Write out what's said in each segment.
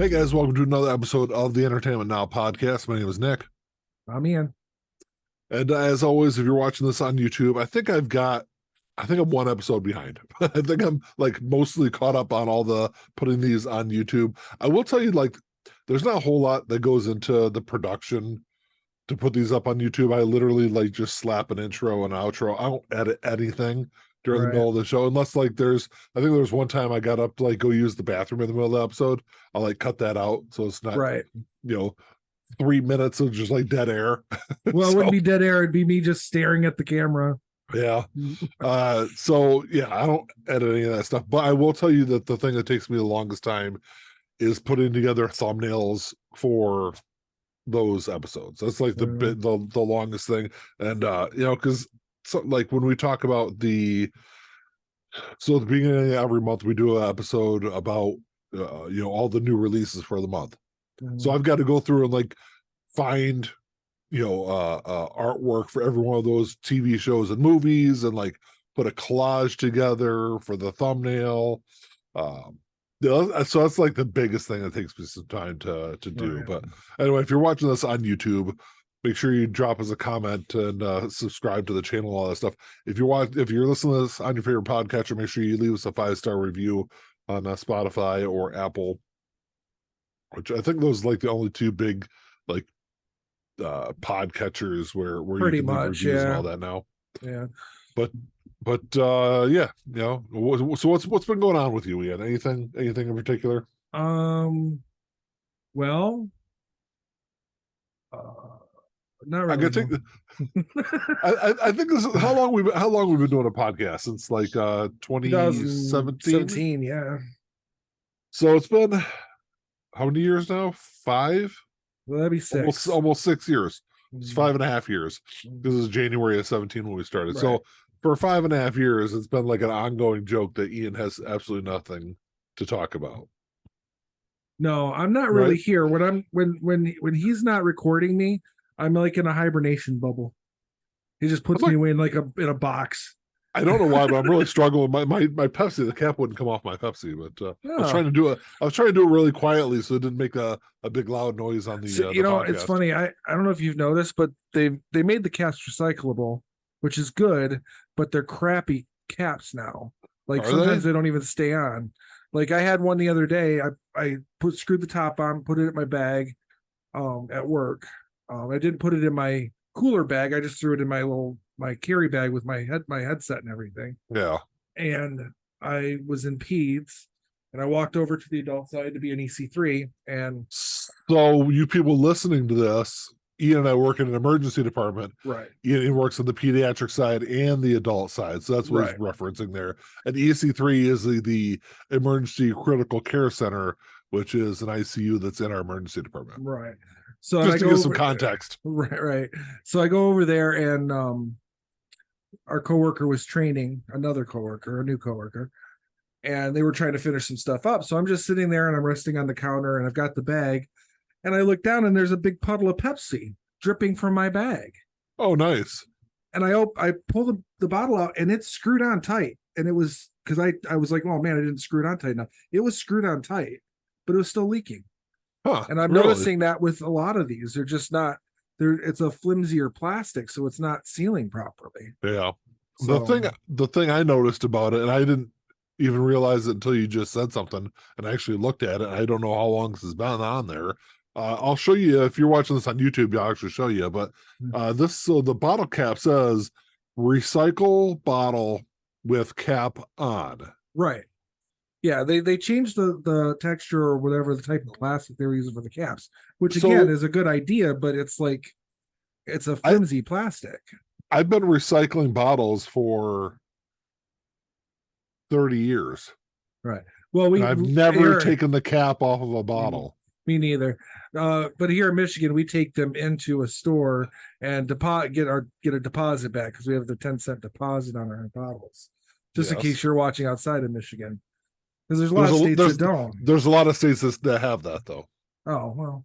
Hey guys, welcome to another episode of the Entertainment Now podcast. My name is Nick. I'm Ian. And as always, if you're watching this on YouTube, I think I'm one episode behind. I think I'm like mostly caught up on all the putting these on YouTube. I will tell you, like, there's not a whole lot that goes into the production to put these up on YouTube. I literally like just slap an intro and outro. I don't edit anything during the Right. middle of the show unless like I think there was one time I got up to like go use the bathroom in the middle of the episode. I'll like cut that out so it's not, Right. 3 minutes of just like dead air. Well, it wouldn't be dead air. It'd be me just staring at the camera. Yeah. So yeah, I don't edit any of that stuff, but I will tell you that the thing that takes me the longest time is putting together thumbnails for those episodes. That's like the longest thing. And because like when we talk about at the beginning of every month we do an episode about all the new releases for the month. So I've got to go through and like find artwork for every one of those TV shows and movies and like put a collage together for the thumbnail. So that's like the biggest thing that takes me some time to do. Right. But anyway, if you're watching this on YouTube, make sure you drop us a comment and subscribe to the channel, all that stuff. If you're listening to this on your favorite podcatcher, make sure you leave us a 5-star review on Spotify or Apple, which I think those are like the only two big like podcatchers where Pretty you can leave much, reviews and yeah. all that now. Yeah. But yeah, so what's been going on with you, Ian? Anything in particular? Well, not really. I could take I think this is how long we've been doing a podcast since like 2017. 2017, yeah. So it's been how many years now? 5? Well, that'd be 6. Almost 6 years. It's 5.5 years. This is January of 17 when we started. Right. So for 5.5 years, it's been like an ongoing joke that Ian has absolutely nothing to talk about. No, I'm not really here. When he's not recording me, I'm like in a hibernation bubble. He just puts me away in in a box. I don't know why, but I'm really struggling. My Pepsi, the cap wouldn't come off my Pepsi, but I was trying to do it really quietly so it didn't make a big loud noise on the. So, the podcast. It's funny. I don't know if you've noticed, but they made the caps recyclable, which is good, but they're crappy caps now. Like sometimes they don't even stay on. Like I had one the other day. I screwed the top on, put it in my bag, at work. I didn't put it in my cooler bag. I just threw it in my carry bag with my headset and everything. Yeah. And I was in peds, and I walked over to the adult side to be an EC3. And so you people listening to this, Ian and I work in an emergency department. Right. Ian works on the pediatric side and the adult side. So that's what he's referencing there. And EC3 is the emergency critical care center, which is an ICU that's in our emergency department. Right. So just to give some context. Right. So I go over there, and our coworker was training a new coworker, and they were trying to finish some stuff up. So I'm just sitting there and I'm resting on the counter, and I've got the bag, and I look down and there's a big puddle of Pepsi dripping from my bag. Oh, nice. And I pull the bottle out, and it's screwed on tight. And it was because I was like, oh man, I didn't screw it on tight enough. It was screwed on tight, but it was still leaking. Huh, and I'm noticing that with a lot of these, they're just not it's a flimsier plastic, so it's not sealing properly. Yeah. So, the thing I noticed about it, and I didn't even realize it until you just said something and I actually looked at it. I don't know how long this has been on there. I'll show you if you're watching this on YouTube. I'll actually show you. But the bottle cap says recycle bottle with cap on. Right. Yeah, they changed the texture or whatever the type of plastic they were using for the caps, which again is a good idea, but it's a flimsy plastic. I've been recycling bottles for 30 years. Right. Well, I've never taken the cap off of a bottle. Me neither. But here in Michigan, we take them into a store and get a deposit back because we have the 10-cent deposit on our bottles, just in case you're watching outside of Michigan. Because there's a lot of states that don't. There's a lot of states that have that, though. Oh, well.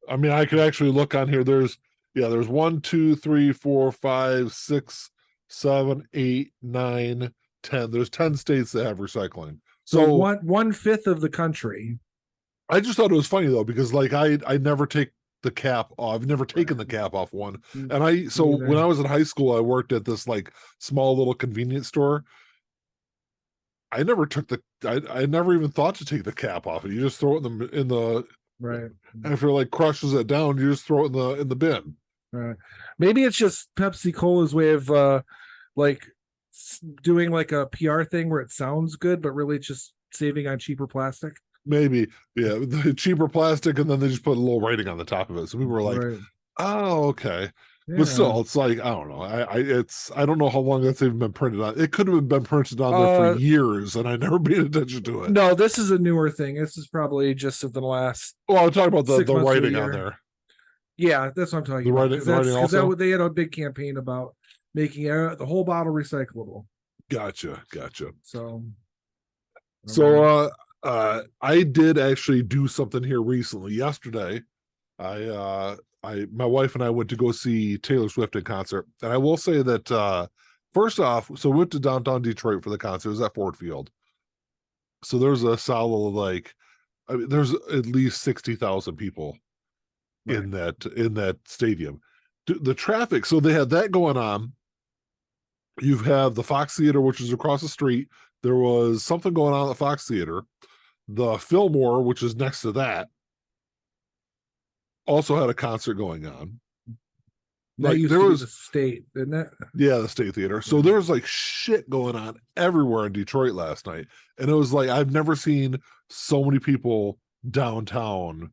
I mean, I could actually look on here. There's 1, 2, 3, 4, 5, 6, 7, 8, 9, 10. There's 10 states that have recycling. So 1/5 of the country I just thought it was funny though, because like I never take the cap off. I've never taken the Right. cap off one. Mm, And so me when either. I was in high school, I worked at this like small little convenience store. I never took I never even thought to take the cap off it. You just throw it in the Right. after it like crushes it down, you just throw it in the bin. Right. Maybe it's just Pepsi Cola's way of like doing like a PR thing where it sounds good, but really it's just saving on cheaper plastic. Maybe, yeah, the cheaper plastic, and then they just put a little writing on the top of it. So people were like, Right. "Oh, okay." But Yeah. still, it's like I don't know. I don't know how long that's even been printed on. It could have been printed on there for Uh years, and I never paid attention to it. no, this is a newer thing. This is probably just within the last Well, I'm talking about the 6 months to a writing on year. there. Yeah, that's what I'm talking about. Because The writing because also. they had a big campaign about making the whole bottle recyclable. Gotcha. So So I did actually do something here recently. Yesterday, my wife and I went to go see Taylor Swift in concert. And I will say that first off, so we went to downtown Detroit for the concert. It was at Ford Field. So there's a solid like I mean, there's at least 60,000 people right. in that stadium. The traffic, so they had that going on. You have the Fox Theater, which is across the street. There was something going on at the Fox Theater. The Fillmore, which is next to that, also had a concert going on. That Like used there to be was, the state, didn't it? yeah, the State Theater. So Yeah. there was like shit going on everywhere in Detroit last night, and it was like I've never seen so many people downtown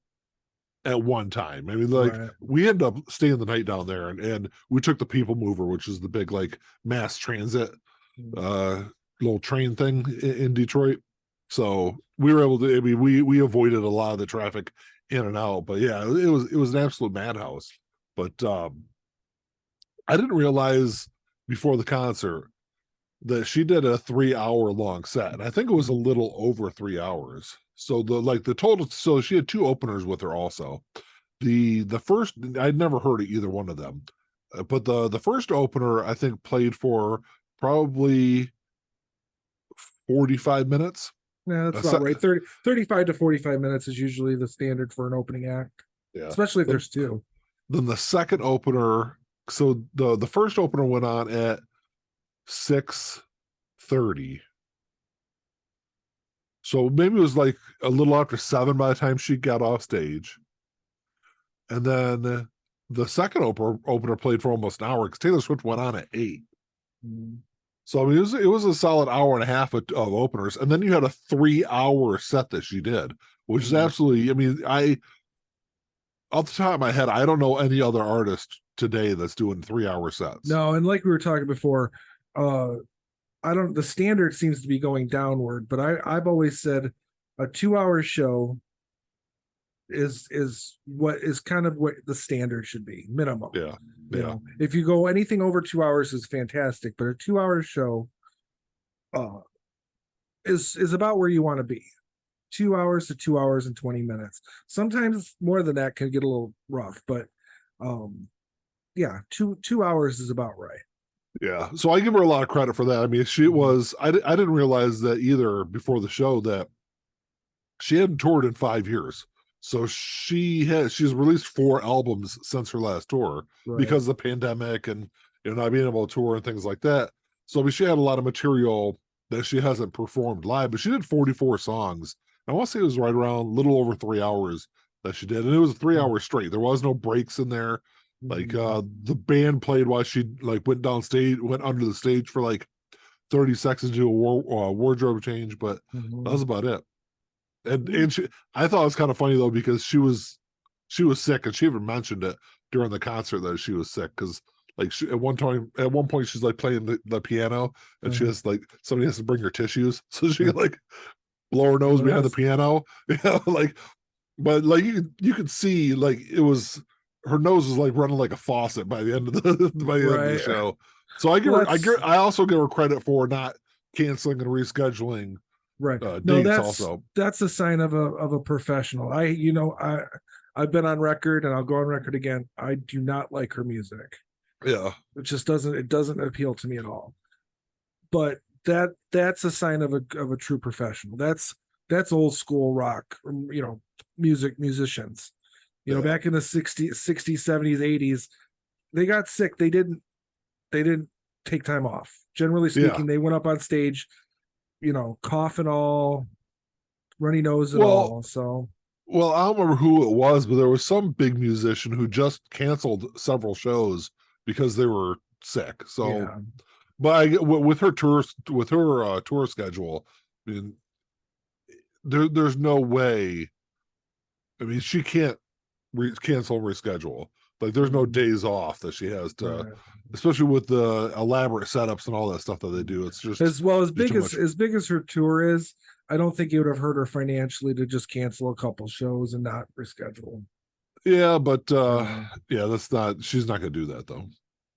at one time. I mean, like Right. we ended up staying the night down there, and we took the People Mover, which is the big like mass transit Mm. uh little train thing in Detroit. So we were able to. I mean, we avoided a lot of the traffic in and out. But yeah, it was an absolute madhouse. But I didn't realize before the concert that she did a 3 hour long set. And I think it was a little over 3 hours. So the total, so she had two openers with her also. The first, I'd never heard of either one of them. But the first opener I think played for probably 45 minutes. Yeah, that's A about se- right. 35 to 45 minutes is usually the standard for an opening act, yeah. especially if Then, there's two. then the second opener, so the first opener went on at 6:30. So maybe it was like a little after 7 by the time she got off stage. And then the second opener played for almost an hour because Taylor Swift went on at 8. Mm. So I mean, it was a solid hour and a half of openers, and then you had a 3 hour set that she did, which is absolutely. I mean, off the top of my head, I don't know any other artist today that's doing 3 hour sets. No, and like we were talking before, uh I don't the standard seems to be going downward, but I've always said a 2 hour show is what is kind of what the standard should be, minimum. Yeah, You yeah, know, if you go anything over 2 hours is fantastic, but a 2 hour show uh is about where you want to be. 2 hours to 2 hours and 20 minutes. Sometimes more than that can get a little rough, but um two hours is about right. yeah. So I give her a lot of credit for that. I mean, she was. I didn't realize that either before the show that she hadn't toured in 5 years. So she's released 4 albums since her last tour Right. because of the pandemic and not being able to tour and things like that. So I mean, she had a lot of material that she hasn't performed live, but she did 44 songs. I want to say it was right around a little over 3 hours that she did, and it was 3 hours straight. There was no breaks in there. Like the band played while she like went under the stage for like 30 seconds to do a wardrobe change, but that was about it. And I thought it was kind of funny though because she was sick and she even mentioned it during the concert that she was sick because like at one point she's like playing the piano and she has like somebody has to bring her tissues so she can like blow her nose behind the piano, like but like you could see like it was her nose was like running like a faucet by the end of the show. So I also give her credit for not canceling and rescheduling Right. No, dates also. that's a sign of a professional. I've been on record and I'll go on record again. I do not like her music. Yeah. It doesn't appeal to me at all. But that's a sign of a true professional. that's old school rock, musicians. Back in the 60s, 70s, 80s, they got sick. They didn't take time off. Generally Yeah. speaking, they went up on stage, cough and all, runny nose and Well, all. So, well, I don't remember who it was, but there was some big musician who just canceled several shows because they were sick. So, yeah. but with her tour schedule, I mean, there's no way. I mean, she can't cancel and reschedule. Like, there's no days off that she has to, Right. especially with the elaborate setups and all that stuff that they do. It's just As well, as just big too as much. as big as her tour is, I don't think it would have hurt her financially to just cancel a couple shows and not reschedule. Yeah, but No, yeah, that's not. She's not gonna do that though.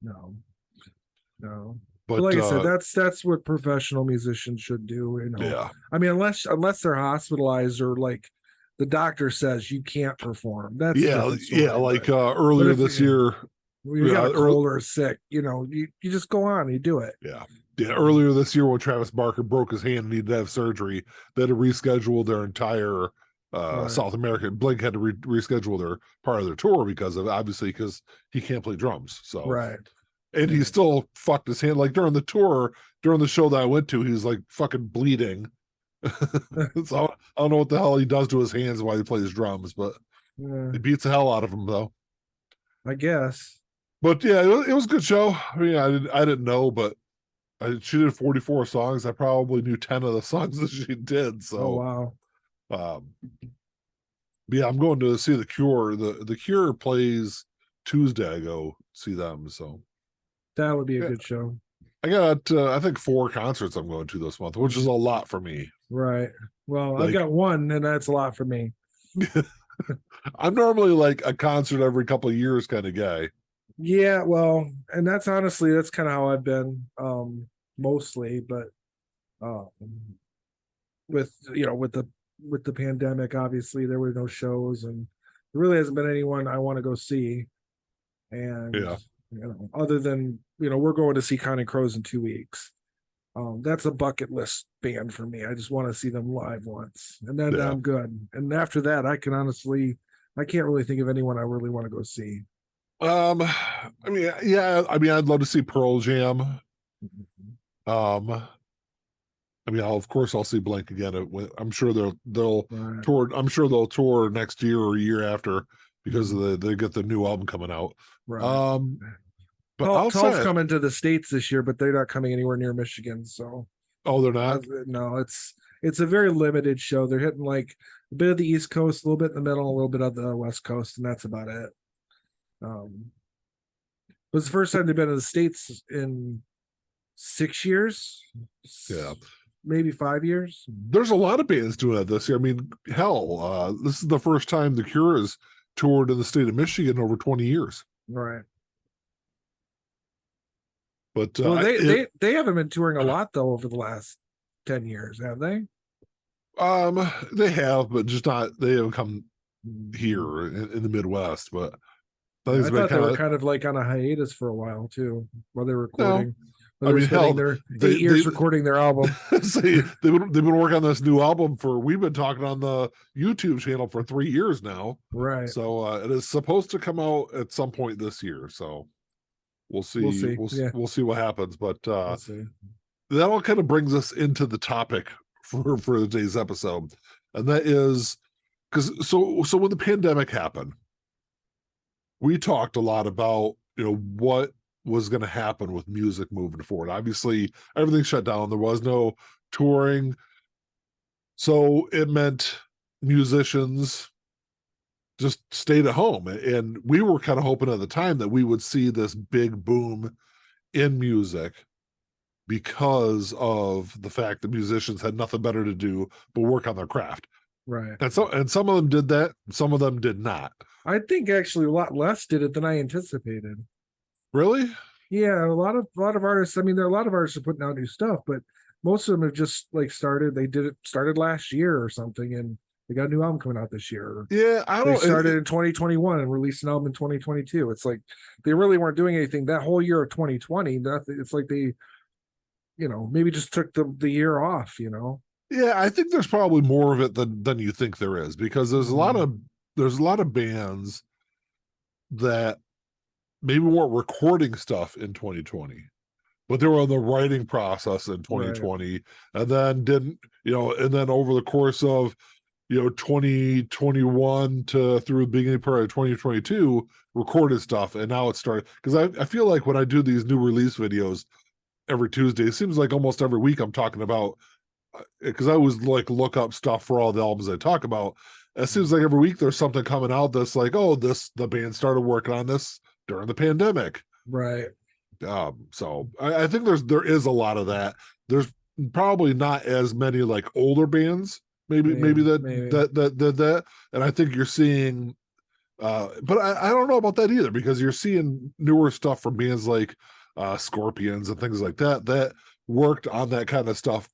no, no. But But like I said, that's what professional musicians should do. yeah, I mean, unless they're hospitalized or like the doctor says you can't perform, that's a different yeah. story. Like But earlier if this year, you got yeah, a cold or sick, you just go on, you do it. yeah, yeah. Earlier this year, when Travis Barker broke his hand and needed to have surgery, they had to reschedule their entire Right, South American. Blink had to reschedule their part of their tour because of obviously because he can't play drums. So right. and he Yeah. still fucked his hand like during the tour, during the show that I went to, he was like fucking bleeding. So I don't know what the hell he does to his hands while he plays drums, but Yeah, it beats the hell out of him though. I guess. But yeah, it was a good show. I mean, I didn't know, but she did 44 songs. I probably knew 10 of the songs that she did. Oh So wow. um yeah, I'm going to see the Cure. The Cure plays Tuesday. I go see them. So That would be a yeah, good show. I got I think 4 concerts I'm going to this month, which is a lot for me. Right. Well, I've Like got one, and that's a lot for me. I'm normally like a concert every couple of years kind of guy. Yeah, well, and that's kind of how I've been, mostly, but um with the pandemic, obviously there were no shows, and there really hasn't been anyone I want to go see. And Yeah, other than we're going to see Counting Crows in 2 weeks. That's a bucket list band for me. I just want to see them live once, and then yeah. I'm good. And after that, I can't really think of anyone I really want to go see. I mean, yeah, I mean, I'd love to see Pearl Jam. Um, I mean, of course I'll see Blink again. I'm sure they'll Right. tour. I'm sure they'll tour next year or year after because Mhm. they get the new album coming out. Right. Um, but Tall's outside, coming to the States this year, but they're not coming anywhere near Michigan. So oh, they're not. no, it's a very limited show. They're hitting like a bit of the East Coast, a little bit in the middle, a little bit of the West Coast, and that's about it. It was the first time they've been in the States in 6 years, Yeah, maybe 5 years. there's a lot of bands doing that this year. I mean, hell, this is the first time the Cure has toured in the state of Michigan in over 20 years. Right. But Well, they haven't been touring a lot though over the last 10 years, have they? they have, but just not. They haven't come Mhm. here in the Midwest. But I think Yeah, it's I been thought they kind were of kind of like on a hiatus for a while too, while they're no. recording. While I they're mean, spending hell, their they 8 years recording their album. say they've been working on this new album for. We've been talking on the YouTube channel for 3 years now. Right. So it is supposed to come out at some point this year. So we'll We'll see. see. Yeah, We'll see what happens. But we'll see. that all kind of brings us into the topic for today's episode, and that is because so when the pandemic happened, we talked a lot about what was going to happen with music moving forward. Obviously, everything shut down. There was no touring, so it meant musicians just stayed at home, and we were kind of hoping at the time that we would see this big boom in music because of the fact that musicians had nothing better to do but work on their craft. Right. And some of them did that, some of them did not. I think actually a lot less did it than I anticipated. Really? Yeah, a lot of artists. I mean, there are a lot of artists are putting out new stuff, but most of them have just like started. They did it started last year or something, and they got a new album coming out this year. Yeah, I They don't. started in 2021 and released an album in 2022. It's like they really weren't doing anything that whole year of 2020. Nothing. It's like they, maybe just took the year off. Yeah, I think there's probably more of it than you think there is, because there's a lot of bands that maybe weren't recording stuff in 2020, but they were in the writing process in Right. 2020, and then didn't, and then over the course of 2021 to through the beginning part of 2022 recorded stuff, and now it started, because I feel like when I do these new release videos every Tuesday, it seems like almost every week I'm talking about, because I always like look up stuff for all the albums I talk about. It seems like every week there's something coming out that's like, oh, the band started working on this during the pandemic. Right. So I think there is a lot of that. There's probably not as many like older bands, maybe Maybe. that, and I think you're seeing. But I don't know about that either, because you're seeing newer stuff from bands like Scorpions and things like that that worked on that kind of stuff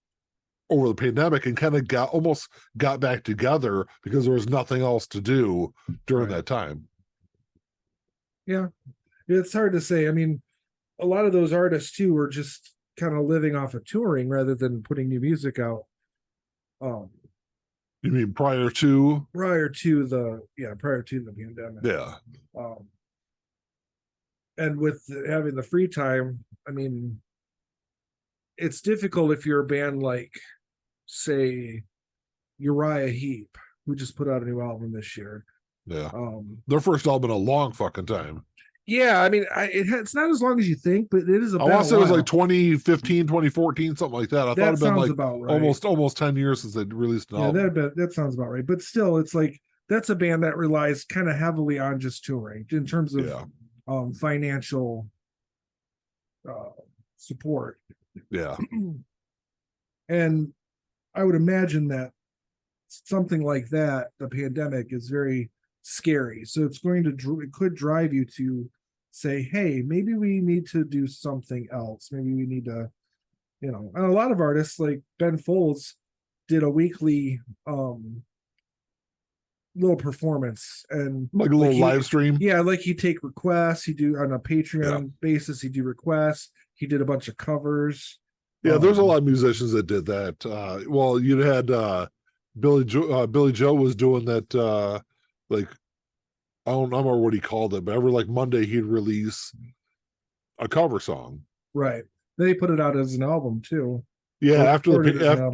over the pandemic and kind of got back together because there was nothing else to do during Right. that time. Yeah. It's hard to say. I mean, a lot of those artists too were just kind of living off of touring rather than putting new music out. Um, You mean prior to? prior to the pandemic. Yeah. Um, and with having the free time, I mean, it's difficult if you're a band like, say, Uriah Heep, who just put out a new album this year. Yeah. Their first album in a long fucking time. Yeah, I mean, it's not as long as you think, but it is I want to say it was like 2015, 2014, something like that. I thought it'd been like about right. almost 10 years since they released an album. That sounds about right. But still, it's like that's a band that relies kind of heavily on just touring in terms of financial support. Yeah. And I would imagine that something like that, the pandemic, is very scary. So it could drive you to say, hey, maybe we need to do something else. Maybe we need to, and a lot of artists like Ben Folds did a weekly little performance, and like a little live stream. Yeah, like he'd take requests, he'd do on a Patreon basis, he'd do requests, he did a bunch of covers. Yeah, there's a lot of musicians that did that. Well, you had Billy Joe was doing that, like, I don't remember what he called it, but every like Monday he'd release a cover song. Right. Then he put it out as an album too. Yeah,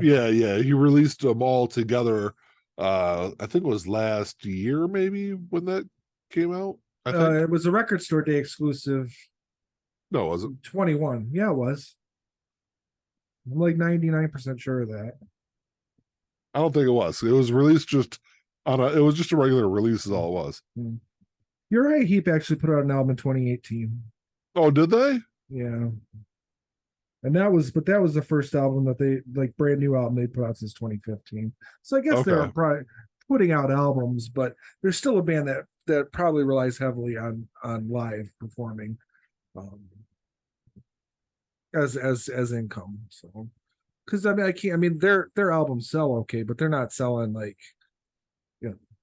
yeah, he released them all together. I think it was last year, maybe, when that came out. I think it was a Record Store Day exclusive. No, was it 21? Yeah, it was. I'm like 99% sure of that. I don't think it was. It was released just it was just a regular release is all it was. Uriah Heep actually put out an album in 2018. Oh, did they? Yeah. And that was the first album that they, like, brand new album they put out since 2015. So I guess they're probably putting out albums, but they're still a band that probably relies heavily on live performing as income. So, because I mean their albums sell okay, but they're not selling like,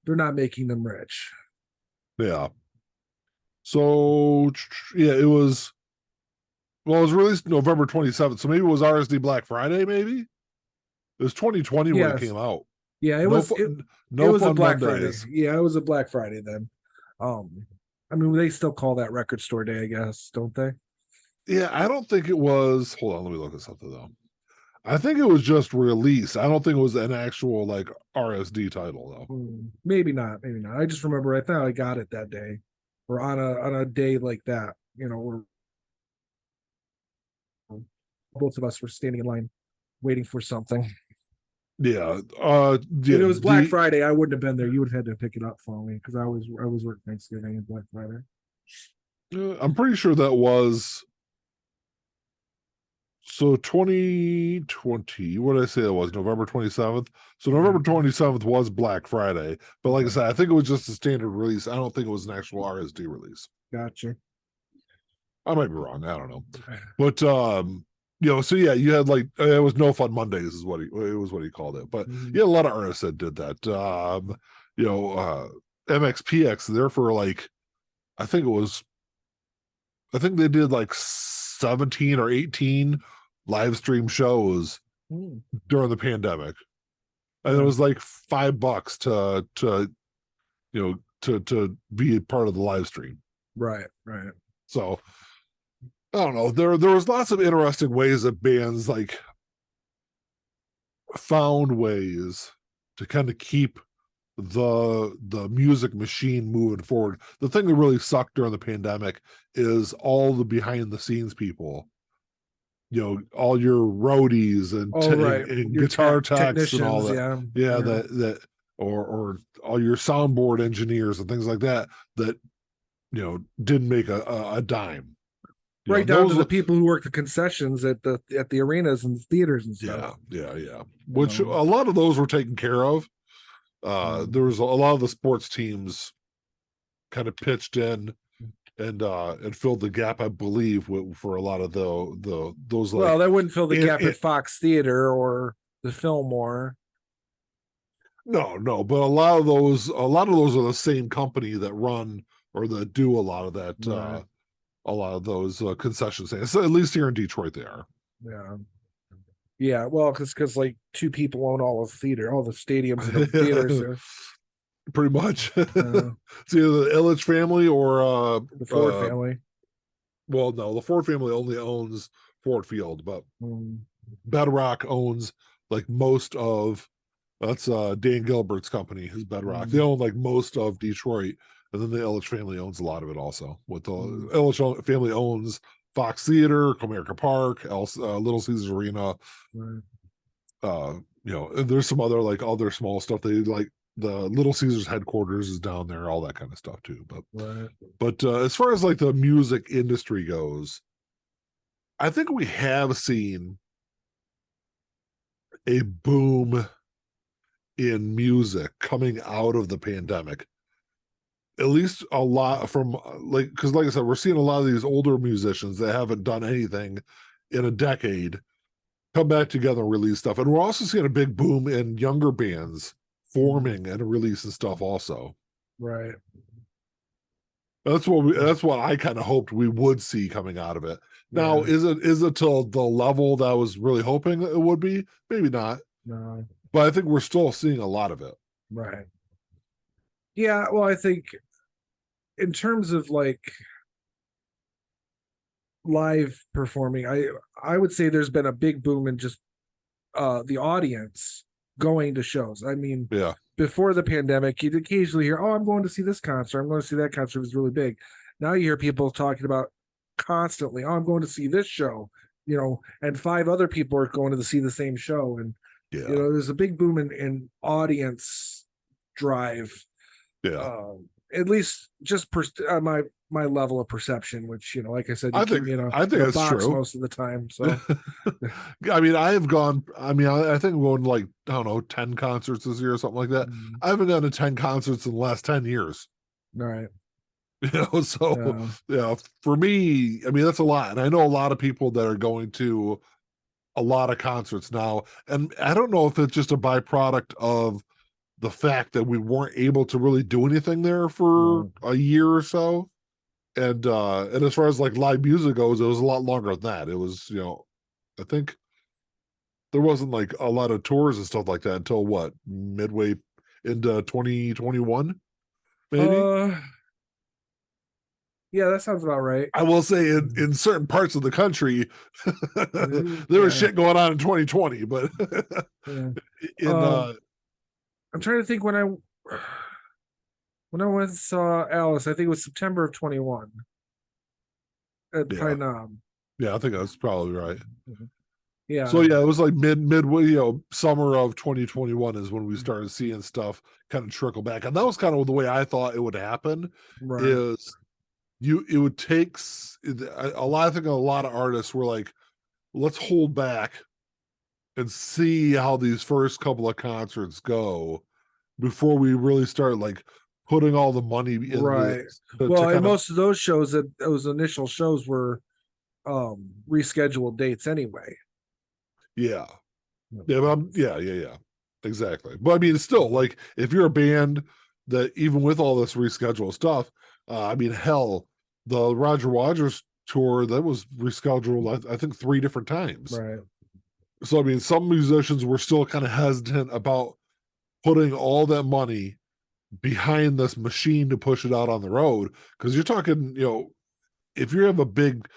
they're not making them rich. Yeah. So yeah, it was released November 27th. So maybe it was RSD Black Friday, maybe? It was 2020 when it came out. Yeah, it was a Black Mondays. Friday. Yeah, it was a Black Friday then. I mean, they still call that Record Store Day, I guess, don't they? Yeah, I don't think it was. Hold on, let me look at something though. I think it was just release. I don't think it was an actual like RSD title though. Maybe not. I just remember I thought I got it that day, or on a day like that. Where both of us were standing in line, waiting for something. Yeah. If it was Black Friday, I wouldn't have been there. You would have had to pick it up for me because I was working Thanksgiving and Black Friday. I'm pretty sure that was. So 2020, what did I say that was? November 27th. So November 27th was Black Friday. But like I said, I think it was just a standard release. I don't think it was an actual RSD release. Gotcha. I might be wrong. I don't know. But so yeah, you had like it was No Fun Mondays is what he called it. But you had a lot of artists that did that. MXPX there for like I think they did like 17 or 18 live stream shows during the pandemic. and it was like $5 to be a part of the live stream. Right. So I don't know. There was lots of interesting ways that bands like found ways to kind of keep the music machine moving forward. The thing that really sucked during the pandemic is all the behind the scenes people. All your roadies and, and guitar techs and all that. Yeah, that or all your soundboard engineers and things like that didn't make a dime. Right down to the people who work the concessions at the arenas and theaters and stuff. Yeah. Which a lot of those were taken care of. There was a lot of the sports teams kind of pitched in and filled the gap, I believe, for a lot of those. Well, that wouldn't fill the gap at Fox Theater or the Fillmore. No, but a lot of those are the same company that run or that do a lot of that. Right. A lot of those concession stands. So at least here in Detroit, they are. Yeah. Well, because like two people own all the stadiums and the theaters. Pretty much. It's either the Illich family or the Ford family. Well, no, the Ford family only owns Ford Field, but Bedrock owns like most of. That's Dan Gilbert's company, his Bedrock. They own like most of Detroit, and then the Illich family owns a lot of it also. With the Illich family owns Fox Theater, Comerica Park, Little Caesars Arena. And there's some other like other small stuff. They like the Little Caesars headquarters is down there, all that kind of stuff too. But as far as like the music industry goes, I think we have seen a boom in music coming out of the pandemic. At least a lot from because like I said, we're seeing a lot of these older musicians that haven't done anything in a decade come back together and release stuff. And we're also seeing a big boom in younger bands forming and releasing stuff also. Right. That's what I kind of hoped we would see coming out of it. Now, is it to the level that I was really hoping it would be? Maybe not. No. But I think we're still seeing a lot of it. Right. Yeah, well, I think in terms of like live performing, I would say there's been a big boom in just the audience going to shows. I mean, before the pandemic, you'd occasionally hear, "Oh, I'm going to see this concert. I'm going to see that concert." It was really big. Now you hear people talking about constantly, "Oh, I'm going to see this show," and 5 other people are going to see the same show, and there's a big boom in audience drive. At least just my level of perception, which like I said, I think that's true most of the time. So, I mean, I have gone. I mean, I think I'm going like 10 concerts this year or something like that. I haven't gone to 10 concerts in the last 10 years. All right. So for me, I mean, that's a lot, and I know a lot of people that are going to a lot of concerts now, and I don't know if it's just a byproduct of the fact that we weren't able to really do anything there for a year or so. And as far as like live music goes, it was a lot longer than that. It was, I think there wasn't like a lot of tours and stuff like that until what, midway into 2021, maybe? Yeah, that sounds about right. I will say in certain parts of the country, there was shit going on in 2020, but I'm trying to think when I went and saw Alice, I think it was September of 21 at Pinam. Yeah, I think that's probably right. Yeah. So it was like midway, summer of 2021 is when we started seeing stuff kind of trickle back, and that was kind of the way I thought it would happen. Right. It would take a lot. I think a lot of artists were like, let's hold back and see how these first couple of concerts go before we really start like putting all the money in. Right. And most of those shows, those initial shows were rescheduled dates anyway. Yeah. Exactly. But I mean, it's still like if you're a band that even with all this rescheduled stuff, I mean, hell, the Roger Waters tour that was rescheduled, I think 3 different times. Right. So I mean, some musicians were still kind of hesitant about putting all that money behind this machine to push it out on the road. Because you're talking, if you have a big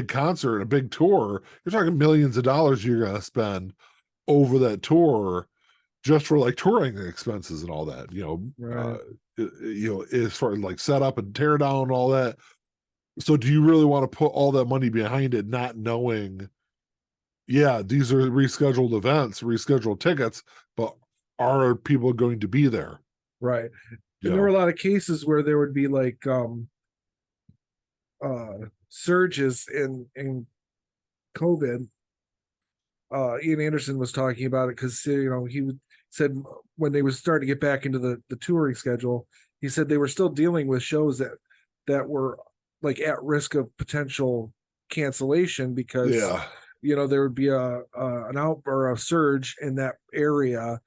concert, a big tour, you're talking millions of dollars you're going to spend over that tour just for like touring expenses and all that. Right. As far as like setup and tear down and all that. So do you really want to put all that money behind it, not knowing, yeah, these are rescheduled events, rescheduled tickets, but are people going to be there? Right. And there were a lot of cases where there would be like surges in COVID. Ian Anderson was talking about it because he said when they was starting to get back into the touring schedule, he said they were still dealing with shows that were like at risk of potential cancellation because Yeah. there would be an out or a surge in that area,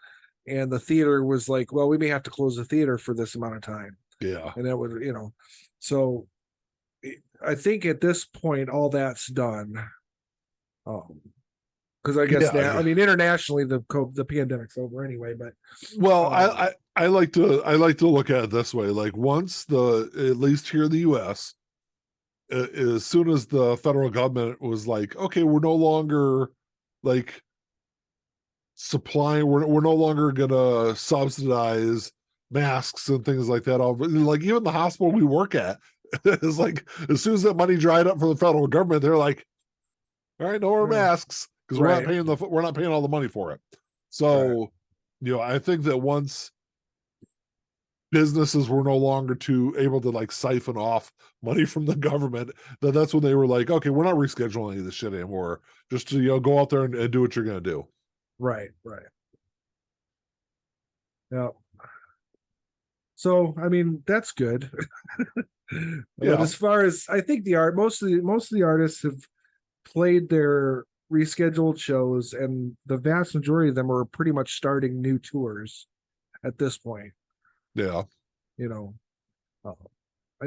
and the theater was like, well, we may have to close the theater for this amount of time. Yeah. And that would, so I think at this point all that's done. Because I guess now, I mean, internationally the pandemic's over anyway. But well, I like to look at it this way: like once at least here in the U.S., as soon as the federal government was like, okay, we're no longer like supplying, we're no longer gonna subsidize masks and things like that. Like even the hospital we work at is like, as soon as that money dried up for the federal government, they're like, all right, no more masks. Because we're not paying all the money for it. So, I think that once businesses were no longer able to like siphon off money from the government, that's when they were like, okay, we're not rescheduling any of this shit anymore. Just to go out there and do what you're gonna do. Right. Yeah. So I mean that's good. But as far as I think most of the artists have played their rescheduled shows, and the vast majority of them are pretty much starting new tours at this point. Yeah. I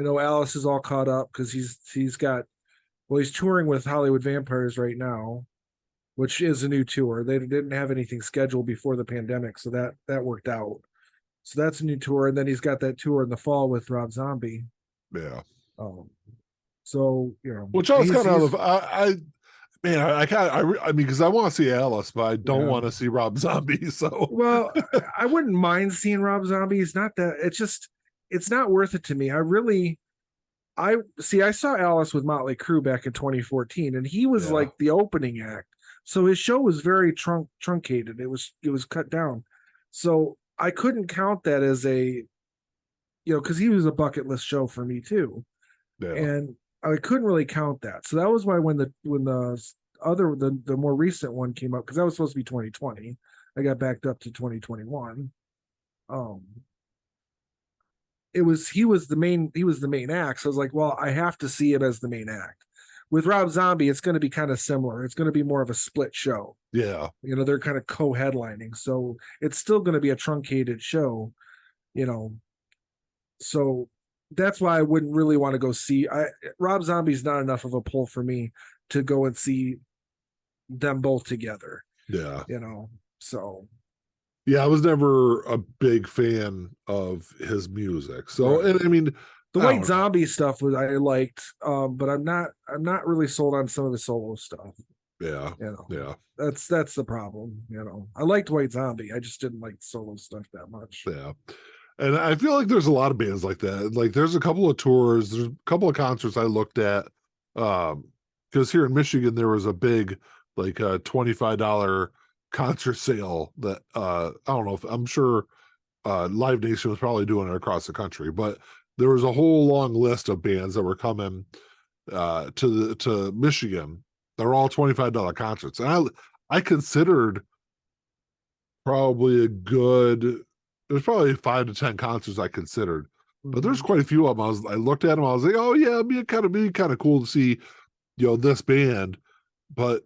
know Alice is all caught up because he's touring with Hollywood Vampires right now, which is a new tour. They didn't have anything scheduled before the pandemic, so that worked out. So that's a new tour, and then he's got that tour in the fall with Rob Zombie. Yeah. So which I was kind of I mean, because I want to see Alice, but I don't want to see Rob Zombie. So well, I wouldn't mind seeing Rob Zombie. It's not that it's not worth it to me. I saw Alice with Motley Crue back in 2014, and he was like the opening act. So his show was very truncated. It was cut down. So I couldn't count that as because he was a bucket list show for me too. Yeah. And I couldn't really count that. So that was why when the more recent one came up, because that was supposed to be 2020, I got backed up to 2021. He was the main act. So I was like, well, I have to see it as the main act. With Rob Zombie, it's going to be kind of similar. It's going to be more of a split show. Yeah. They're kind of co-headlining. So it's still going to be a truncated show, So that's why I wouldn't really want to go see. Rob Zombie's not enough of a pull for me to go and see them both together. Yeah. So. Yeah, I was never a big fan of his music. So, and I mean, the White Zombie stuff I liked, but I'm not really sold on some of the solo stuff. Yeah. Yeah. That's the problem. I liked White Zombie. I just didn't like solo stuff that much. Yeah. And I feel like there's a lot of bands like that. Like there's a couple of tours, there's a couple of concerts I looked at. Because here in Michigan there was a big like $25 concert sale that I don't know if I'm sure Live Nation was probably doing it across the country, but there was a whole long list of bands that were coming to Michigan. They're all $25 concerts. And I considered probably there's probably 5 to 10 concerts I considered, but there's quite a few of them. I looked at them. I was like, oh yeah, it'd be kind of cool to see, this band, but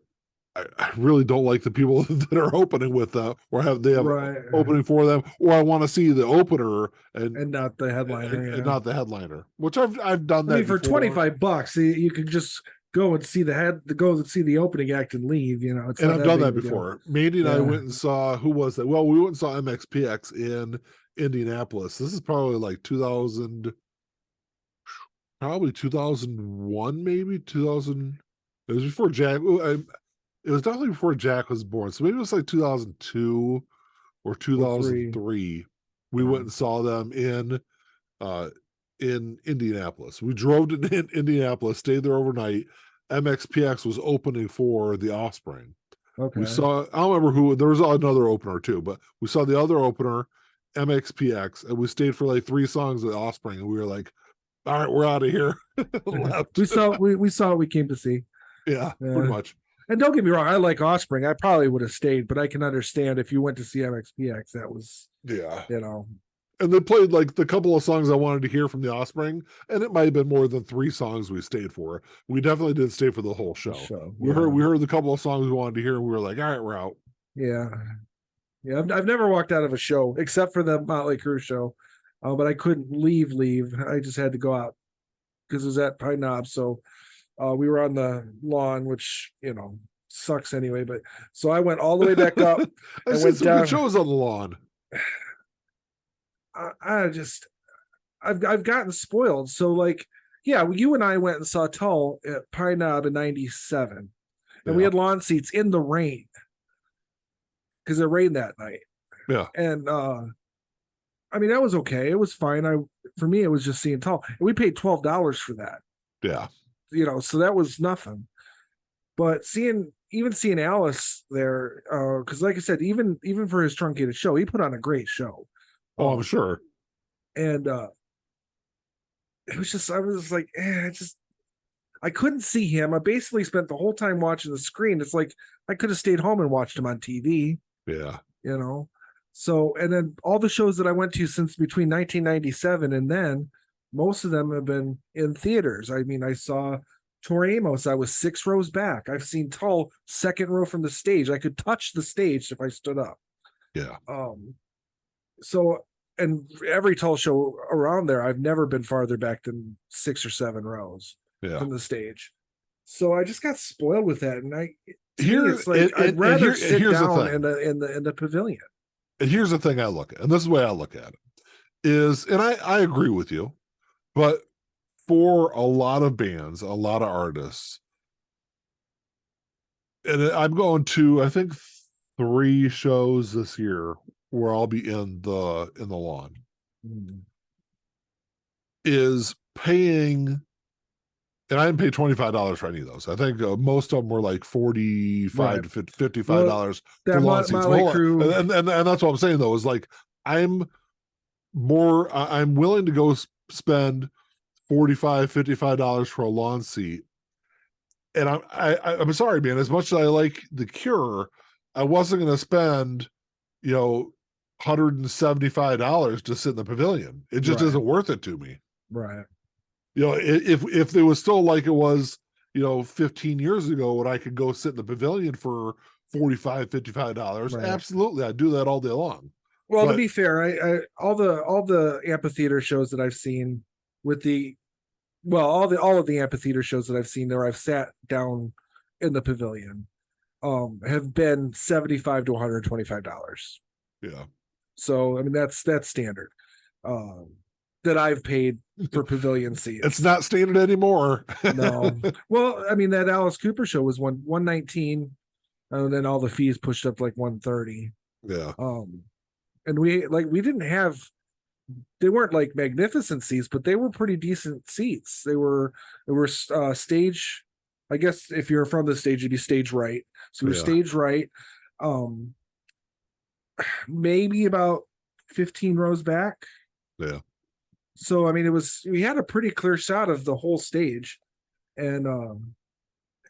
I really don't like the people that are opening with them or they have opening for them, or I want to see the opener and not the headliner and not the headliner, which I've done that. I mean, for $25, you could just go and see the opening act and leave. It's And not I've that done big that of a deal. before. Mandy and I Yeah, went and saw, who was that? Well, we went and saw MXPX in Indianapolis. This is probably like 2000, probably 2001, maybe 2000. It was before Jack. It was definitely before Jack was born. So maybe it was like 2002 or or three. 2003. We Yeah. went and saw them uh in Indianapolis. We drove to Indianapolis, stayed there overnight. MXPX was opening for The Offspring. We Okay. saw, I don't remember who, there was another opener too, but we saw the other opener, MXPX, and we stayed for like 3 songs of The Offspring, and we were like, all right, we're out of here. Left. We saw what we came to see. Yeah, pretty Yeah. much. And don't get me wrong, I like Offspring. I probably would have stayed, but I can understand if you went to see MXPX, that was, Yeah. you know, And they played like the couple of songs I wanted to hear from The Offspring, and it might have been more than 3 songs we stayed for. We definitely didn't stay for the whole show. Yeah. We heard the couple of songs we wanted to hear, and we were like, all right, we're out. Yeah. Yeah. I've never walked out of a show except for the Motley Crue show. But I couldn't leave. I just had to go out because it was at Pine Knob. So we were on the lawn, which, sucks anyway. But so I went all the way back up I and seen went some down. good shows on the lawn. I've gotten spoiled. So like, yeah, you and I went and saw Tull at Pine Knob in '97, and we had lawn seats in the rain because it rained that night. Yeah, and I mean that was okay. It was fine. For me, it was just seeing Tull, and we paid $12 for that. Yeah, so that was nothing. But seeing Alice there, because like I said, even for his truncated show, he put on a great show. Oh, I'm sure. And it was just, I was like, I couldn't see him. I basically spent the whole time watching the screen. It's like I could have stayed home and watched him on TV. Yeah. So, and then all the shows that I went to since between 1997 and then, most of them have been in theaters. I mean, I saw Tori Amos. I was 6 rows back. I've seen Tull 2nd row from the stage. I could touch the stage if I stood up. Yeah. So, and every Tull show around there, I've never been farther back than 6 or 7 rows from the stage. So I just got spoiled with that, and I'd rather sit down in the pavilion. And here's the thing I look at, and this is the way I look at it, is, and I agree with you, but for a lot of bands, a lot of artists, and I'm going to, I think, 3 shows this year where I'll be in the lawn, is paying, and I didn't pay $25 for any of those. I think most of them were like $45 to $55 for lawn seats. And that's what I'm saying though, is like I'm willing to go spend $45, $55 for a lawn seat. And I'm sorry, man. As much as I like The Cure, I wasn't going to spend, $175 to sit in the pavilion. It just isn't worth it to me. Right. If it was still like it was, 15 years ago when I could go sit in the pavilion for $45, $55, absolutely, I'd do that all day long. Well, to be fair, I all the amphitheater shows that I've seen all of the amphitheater shows that I've seen there, I've sat down in the pavilion, have been $75 to $125. Yeah. So I mean that's standard. That I've paid for pavilion seats. It's not standard anymore. No. Well, I mean that Alice Cooper show was $119, and then all the fees pushed up to like $130. Yeah. And we didn't have, they weren't like magnificent seats, but they were pretty decent seats. They were stage, I guess if you're from the stage, you'd be stage right. So we're stage right. Maybe about 15 rows back. Yeah. So I mean, we had a pretty clear shot of the whole stage, and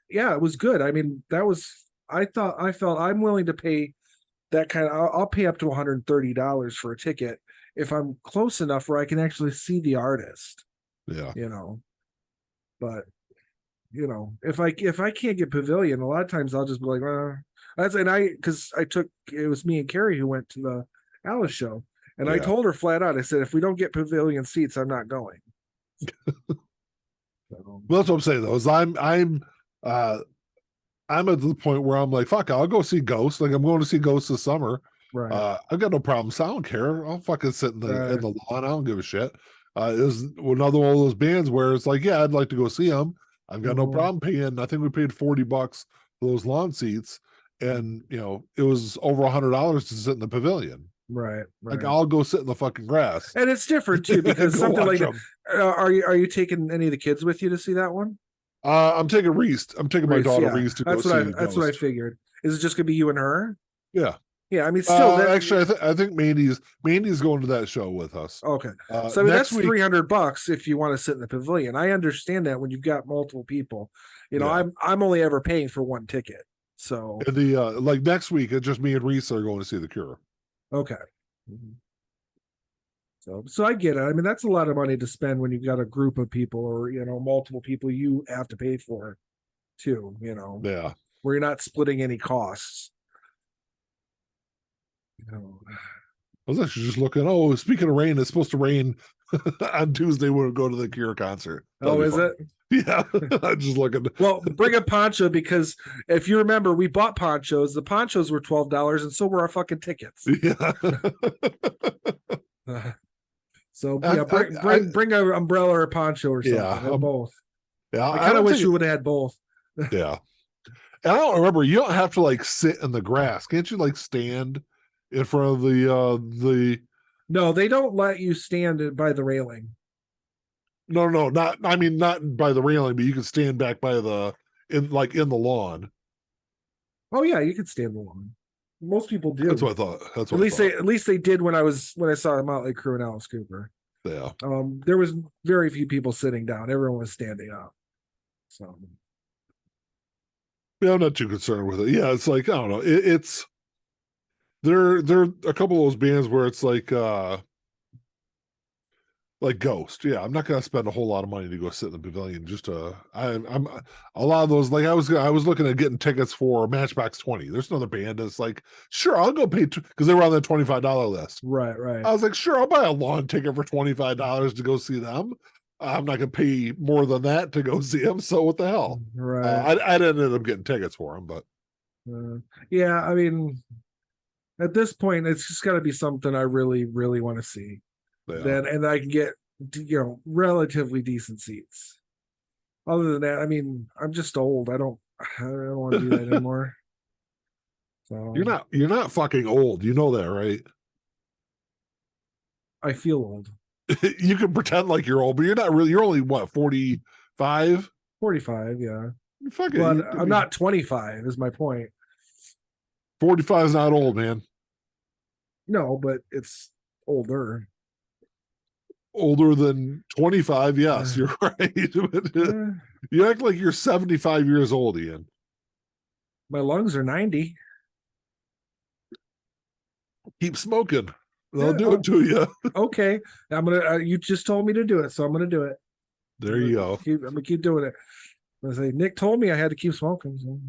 it was good. I mean, I felt I'm willing to pay that kind of. I'll pay up to $130 for a ticket if I'm close enough where I can actually see the artist. Yeah. But if I can't get pavilion, a lot of times I'll just be like, because it was me and Carrie who went to the Alice show. And I told her flat out, I said, if we don't get pavilion seats, I'm not going. So, Well, that's what I'm saying though. Is uh I'm at the point where I'm like, fuck, I'll go see Ghost. Like I'm going to see Ghost this summer. right, I've got no problems. I don't care. I'll fucking sit in right. the lawn. I don't give a shit. It was another one of those bands where it's like, yeah, I'd like to go see them. I've got no Mhm. problem paying. I think we paid $40 for those lawn seats, and it was over $100 to sit in the pavilion. Right, Like right. I'll go sit in the fucking grass And it's different too and because go something watch like that. them. Are you taking any of the kids with you to see that one? I'm taking Reese. I'm taking my Reese, daughter yeah, Reese to go see that's what I Ghost. figured. Is it just gonna be you and her? Yeah. Yeah, I mean, still that. Actually, I think Mandy's going to that show with us. Okay, so I mean Next that's week, $300 if you want to sit in the pavilion. I understand that when you've got multiple people. yeah. I'm only ever paying for one ticket. So And the like next week, it's just me and Reese are going to see The Cure. okay. Mhm. So I get it. I mean, that's a lot of money to spend when you've got a group of people or multiple people you have to pay for too. Yeah. Where you're not splitting any costs. You know. I was actually just looking. Oh, speaking of rain, it's supposed to rain on Tuesday when we go to the Cure concert. That'll Oh, be is fun. it? Yeah. I'm just looking. Well, bring a poncho because if you remember, we bought ponchos. The ponchos were $12, and so were our fucking tickets. Yeah. So I, yeah, I, I, bring an umbrella or a poncho or something. yeah. And both. Yeah. I I kind of don't wish think. we would have had both. Yeah. And I don't remember. You don't have to like sit in the grass. Can't you like stand in front of the? No, they don't let you stand by the railing. No, not. I mean, not by the railing, but you can stand back by in the lawn. Oh yeah, you could stand the lawn. Most people That's do. what I thought. That's what I thought. At least they did when I saw Motley Crue and Alice Cooper. Yeah. There was very few people sitting down. Everyone was standing up. So Yeah, I'm not too concerned with it. Yeah, it's like I don't know. It's they're a couple of those bands where it's like Ghost. Yeah, I'm not gonna spend a whole lot of money to go sit in the pavilion. Just I'm a lot of those. Like I was looking at getting tickets for Matchbox 20. There's another band that's like, sure, I'll go pay because they were on the $25 list. right. I was like, sure, I'll buy a lawn ticket for $25 to go see them. I'm not gonna pay more than that to go see them. So what the hell? Right. I didn't end up getting tickets for them, but Yeah, I mean, at this point, it's just got to be something I really, really want to see. yeah. Then, and I can get relatively decent seats. Other than that, I mean, I'm just old. I don't want to do that anymore. So You're not fucking old. You know that, right? I feel old. You can pretend like you're old, but you're not really. You're only what 45. 45, yeah. Fuck But it. I'm not 25. Is my point. 45 is not old, man. No, but it's older. Older than 25, yes, you're right. You act like you're 75 years old, Ian. My lungs are 90. Keep smoking. They'll do it to you. Okay, I'm gonna. You just told me to do it, so I'm gonna do it. There you go. I'm gonna keep doing it. I say Nick told me I had to keep smoking. So.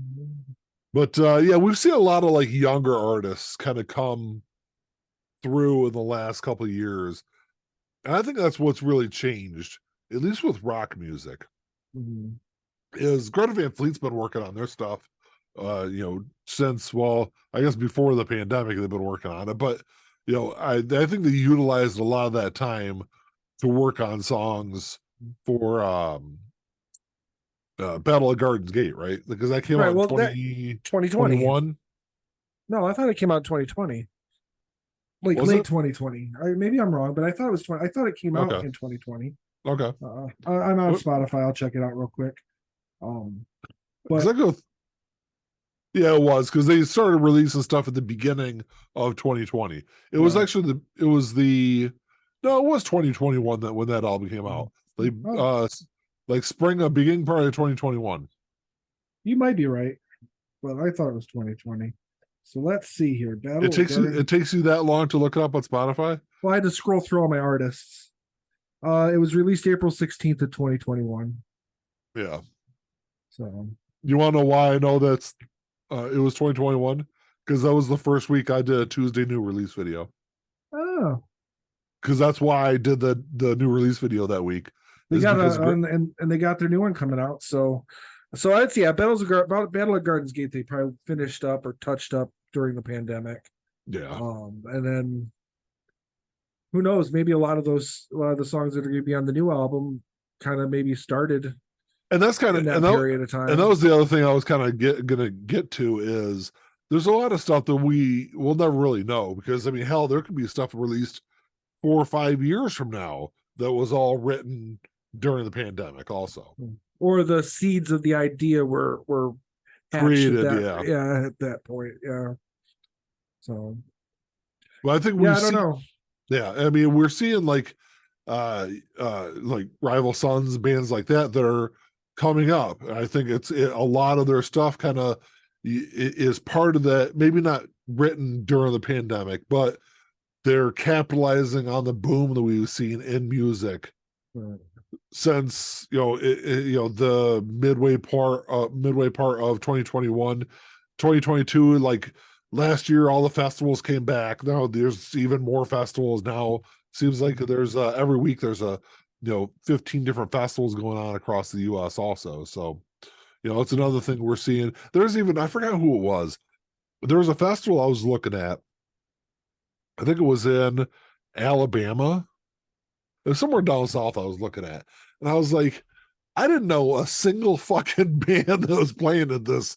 But yeah, we've seen a lot of like younger artists kind of come through in the last couple of years, and I think that's what's really changed, at least with rock music. Mm-hmm. Is Greta Van Fleet's been working on their stuff, since I guess before the pandemic they've been working on it, but I think they utilized a lot of that time to work on songs for Battle of Gardens Gate, right? Because that came out in 2021. No, I thought it came out in 2020. Like Was late it? 2020. Maybe I'm wrong, but I thought it was 20. I thought it came out in 2020. Okay. I'm on Spotify. I'll check it out real quick. But yeah, it was because they started releasing stuff at the beginning of 2020. It was actually it was 2021 that when that album came out. They like beginning part of 2021. You might be right, but I thought it was 2020. So let's see here. It takes you that long to look it up on Spotify? Well, I had to scroll through all my artists. It was released April 16th of 2021. Yeah. So you want to know why I know that's it was 2021? Because that was the first week I did a Tuesday new release video. Oh. Because that's why I did the new release video that week. They is got because and they got their new one coming out. So I'd say Battle of Gardens Gate they probably finished up or touched up during the pandemic. yeah. And then who knows? Maybe a lot of the songs that are going to be on the new album kind of maybe started And that's kind of in that period of time. And that was the other thing I was kind of gonna get to is there's a lot of stuff that we will never really know because I mean, hell, there could be stuff released 4 or 5 years from now that was all written during the pandemic, also. Or the seeds of the idea were hatched Created, at that point. Yeah. So, but I think I don't know. Yeah, I mean, we're seeing like Rival Sons, bands like that are coming up. I think a lot of their stuff kind of is part of that, maybe not written during the pandemic, but they're capitalizing on the boom that we've seen in music since the midway part of 2021, 2022. Like last year, all the festivals came back. Now there's even more festivals now. Seems like there's every week there's 15 different festivals going on across the U.S. also. So it's another thing we're seeing. There's even, I forgot who it was. There was a festival I was looking at. I think it was in Alabama. It was somewhere down south I was looking at. And I was like, I didn't know a single fucking band that was playing at this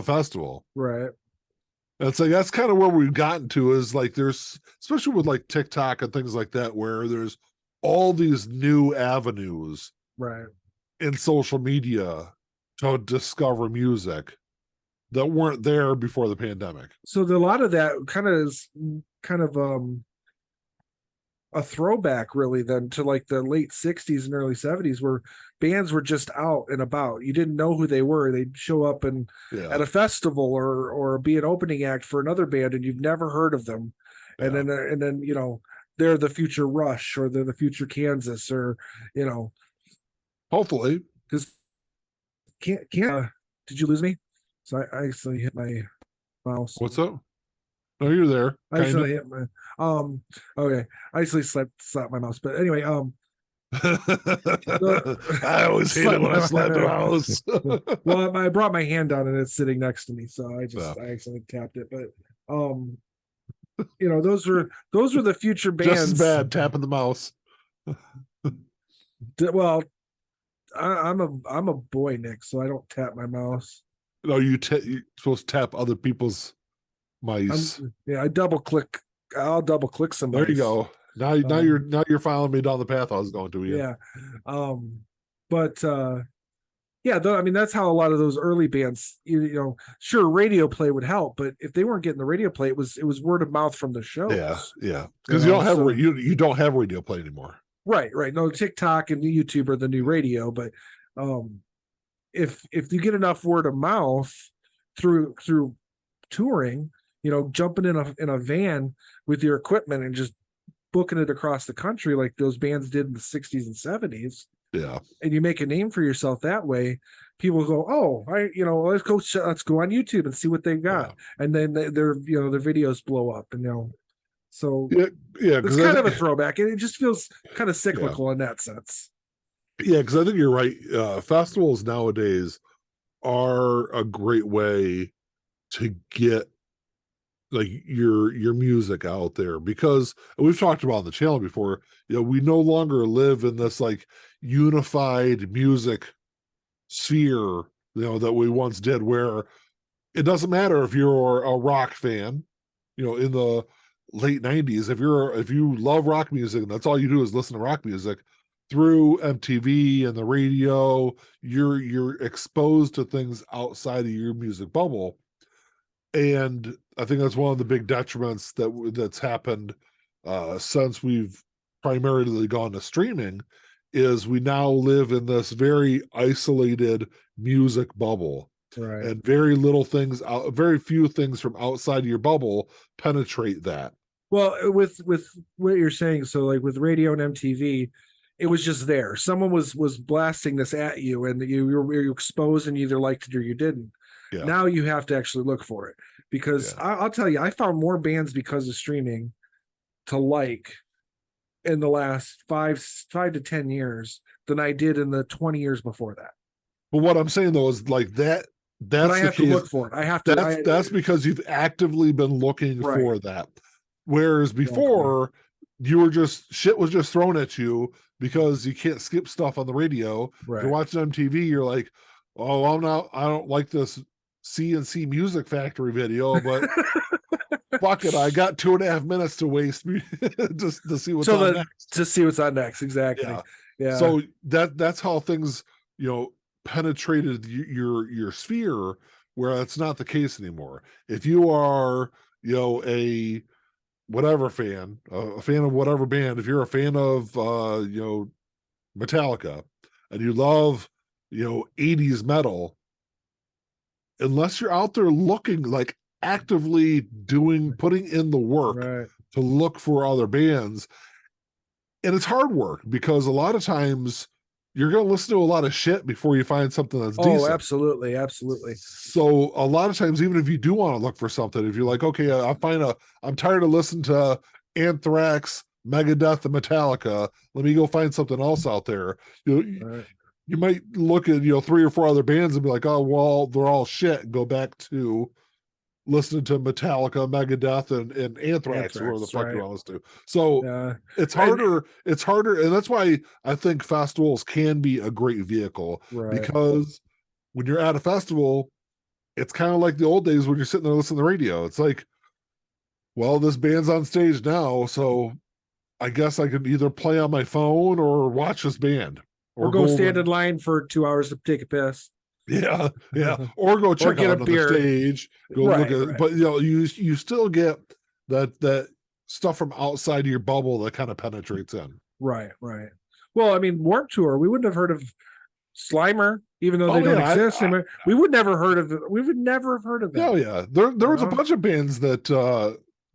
festival. Right. And it's like that's kind of where we've gotten to is like there's, especially with like TikTok and things like that, where there's all these new avenues right in social media to discover music that weren't there before the pandemic. So a lot of that is a throwback really then to like the late 60s and early 70s where bands were just out and about. You didn't know who they were. They'd show up at a festival or be an opening act for another band and you've never heard of them. And then they're the future Rush or they're the future Kansas or hopefully because can't did you lose me? So I actually hit my mouse. What's up? No, you're there. I actually hit my okay. I actually slapped my mouse. But anyway, I always hate it when I slap the mouse. Well, I brought my hand down and it's sitting next to me, so I accidentally tapped it. But those were the future bands. Just as bad tapping the mouse. Well, I'm a boy, Nick, so I don't tap my mouse. No, you're supposed to tap other people's mice. I double click. I'll double click some. There you go. Now you're following me down the path I was going to. Yeah. But I mean that's how a lot of those early bands. Sure, radio play would help, but if they weren't getting the radio play, it was word of mouth from the shows. Yeah. Because you don't have radio play anymore. Right. No, TikTok and YouTube are the new radio, but if you get enough word of mouth through touring, jumping in a van with your equipment and just booking it across the country like those bands did in the 60s and 70s. Yeah. And you make a name for yourself that way, people go, "Oh, let's go on YouTube and see what they've got." Yeah. And then their videos blow up and so yeah, it's kind of a throwback. And it just feels kind of cyclical in that sense. Yeah, because I think you're right. Festivals nowadays are a great way to get like your music out there because we've talked about on the channel before, we no longer live in this like unified music sphere, that we once did where it doesn't matter if you're a rock fan, in the late 90s, if you love rock music and that's all you do is listen to rock music through MTV and the radio, you're exposed to things outside of your music bubble. And I think that's one of the big detriments that's happened since we've primarily gone to streaming is we now live in this very isolated music bubble. Right. And very few things from outside of your bubble penetrate that. Well, with what you're saying, so like with radio and MTV, it was just there. Someone was blasting this at you and you were exposed and you either liked it or you didn't. Yeah. Now you have to actually look for it because I'll tell you, I found more bands because of streaming to like in the last 5 to 10 years than I did in the 20 years before that. But what I'm saying though is like that. But That's I the have to case. look for it. I have to. That's because you've actively been looking Right. for that. Whereas before, you were just shit was just thrown at you because you can't skip stuff on the radio. Right. If you're watching MTV, you're like, oh, I don't like this CNC Music Factory video, but fuck it, I got 2.5 minutes to waste just to see what's on next. To see what's on next, exactly. Yeah. So that's how things, penetrated your sphere, where that's not the case anymore. If you are, a whatever fan, a fan of whatever band, if you're a fan of Metallica and you love 80s metal, unless you're out there looking, like actively putting in the work to look for other bands, and it's hard work because a lot of times you're going to listen to a lot of shit before you find something that's decent. Oh, absolutely. So a lot of times, even if you do want to look for something, if you're like, okay, I'm tired of listening to Anthrax, Megadeth, and Metallica, let me go find something else out there. You might look at 3 or 4 other bands and be like, oh well, they're all shit, and go back to listening to Metallica, Megadeth, and Anthrax, or whatever the fuck you want to listen to. So it's harder. It's harder, and that's why I think festivals can be a great vehicle, because when you're at a festival, it's kind of like the old days when you're sitting there listening to the radio. It's like, well, this band's on stage now, so I guess I could either play on my phone or watch this band, or go stand in line for 2 hours to take a piss. Yeah, or go check out on the stage. Go look at, but you still get that stuff from outside of your bubble that kind of penetrates in. Right. Well, I mean, Warped Tour, we wouldn't have heard of Slimer, even though they don't exist. We would never have heard of them. We would never have heard of them. Oh yeah, there was a bunch of bands that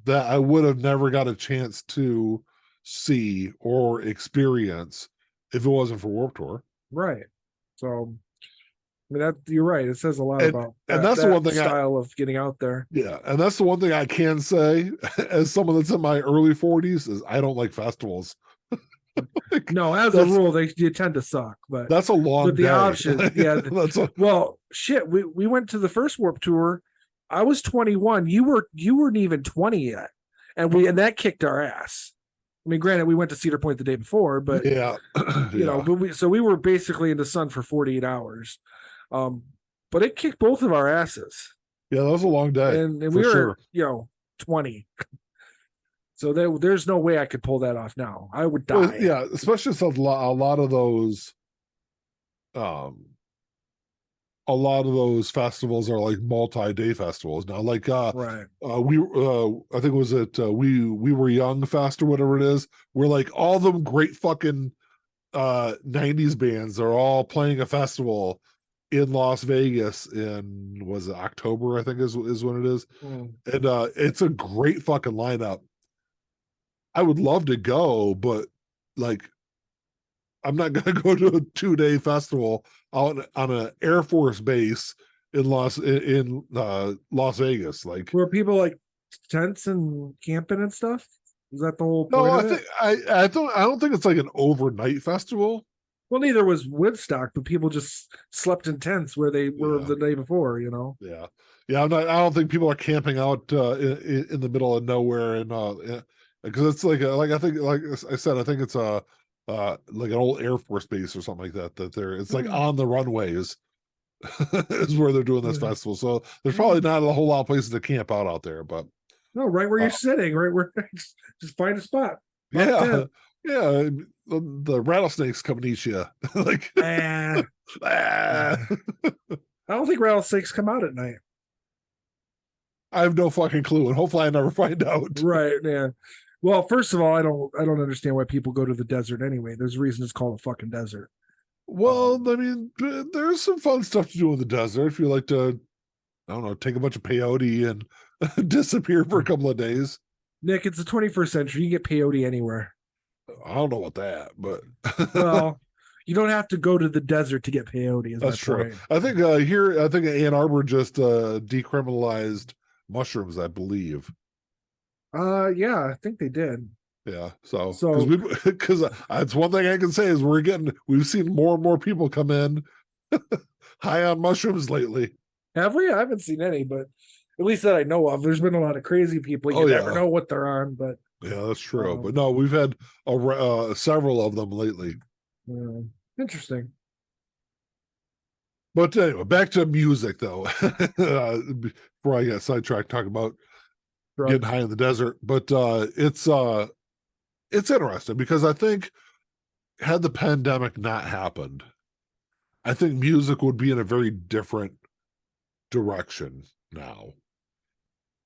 I would have never got a chance to see or experience if it wasn't for Warped Tour. Right. So, I mean, you're right. It says a lot about that's the one thing style of getting out there. Yeah, and that's the one thing I can say as someone that's in my early 40s is I don't like festivals. No, as a rule, they tend to suck. But that's a long with the day. option, yeah. Well, shit. We went to the first Warped Tour. I was 21. You weren't even 20 yet, and that kicked our ass. I mean, granted, we went to Cedar Point the day before, but but we were basically in the sun for 48 hours. But it kicked both of our asses. Yeah, that was a long day, and we were 20. So there's no way I could pull that off now. I would die. Well, yeah, especially since a lot of those, a lot of those festivals are like multi-day festivals now. Like I think was it we were young fest or whatever it is. Where like all them great fucking 90s bands are all playing a festival in Las Vegas in October, I think is when it is. And it's a great fucking lineup. I would love to go, but like I'm not gonna go to a 2-day festival on an Air Force base in Las Vegas. Like where people like tents and camping and stuff. Is that the whole point? No, I don't think it's like an overnight festival. Well, neither was Woodstock, but people just slept in tents where they were the day before, Yeah. I don't think people are camping out in the middle of nowhere and because it's like I think, like I said, I think it's like an old Air Force base or something like that. It's like on the runways is where they're doing this festival. So there's probably not a whole lot of places to camp out there, but no, right where you're sitting, right where just find a spot. Yeah. The rattlesnakes come and eat you. Like, I don't think rattlesnakes come out at night. I have no fucking clue, and hopefully I never find out. Right, yeah. Well, first of all, I don't understand why people go to the desert anyway. There's a reason it's called a fucking desert. Well, I mean, there's some fun stuff to do in the desert if you like to, I don't know, take a bunch of peyote and disappear for a couple of days. Nick, it's the 21st century. You get peyote anywhere. I don't know about that, but well, you don't have to go to the desert to get peyote. That's true. Point. I think Ann Arbor just decriminalized mushrooms, I believe. Yeah, I think they did. Yeah. So So because that's one thing I can say is we've seen more and more people come in high on mushrooms lately. have we? I haven't seen any, but at least that I know of. There's been a lot of crazy people. You Oh never yeah. know what they're on, but Yeah, that's true. But no, we've had several of them lately. Interesting. But anyway, back to music though. Before I got sidetracked talking about Drugs. getting high in the desert, but it's interesting because I think had the pandemic not happened, I think music would be in a very different direction now.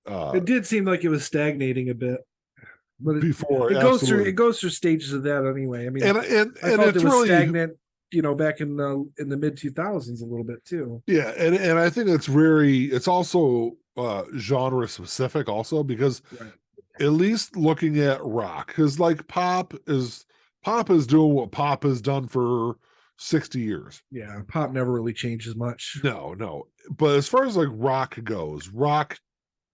It did seem like it was stagnating a bit, but Before it absolutely. goes through stages of that anyway. I mean, and I felt it's it was really stagnant, back in the mid 2000s a little bit too. yeah, and I think it's also genre specific also because Right. at least looking at rock, because like pop is doing what pop has done for 60 years. Yeah, pop never really changes much. No. But as far as like rock goes, rock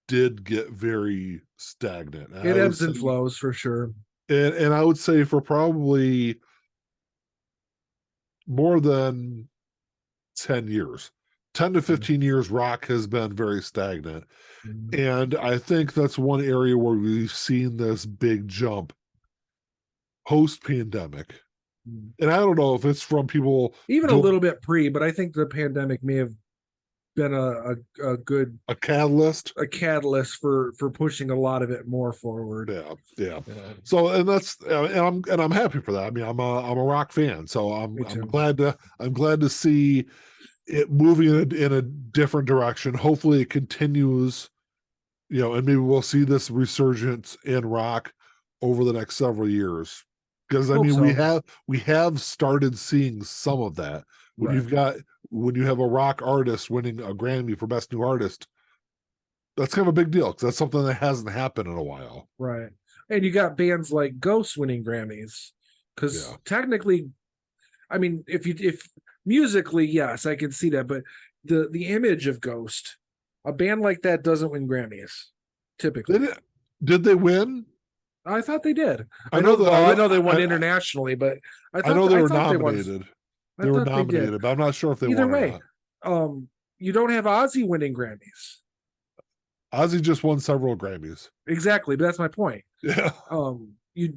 did get very stagnant. It ebbs and flows for sure. And I would say for probably more than 10 years, 10 to 15 years, rock has been very stagnant. Mm-hmm. And I think that's one area where we've seen this big jump post pandemic. And I don't know if it's from people even a little bit but I think the pandemic may have been a good catalyst for pushing a lot of it more forward. Yeah. So and that's and I'm happy for that. I mean, I'm a rock fan, so I'm glad to see it moving in a different direction. Hopefully it continues, and maybe we'll see this resurgence in rock over the next several years. Because I mean, we have started seeing some of that. When you have a rock artist winning a Grammy for Best New Artist, that's kind of a big deal because that's something that hasn't happened in a while. Right. And you got bands like Ghost winning Grammys. Because technically, I mean, if musically, yes, I can see that, but the image of Ghost, a band like that doesn't win Grammys typically. Did they win? I thought they did. I know they won internationally, but I know they were nominated. They were nominated, but I'm not sure if they either won way. Or not. You don't have Ozzy winning Grammys. Ozzy just won several Grammys. Exactly, but that's my point. Yeah. He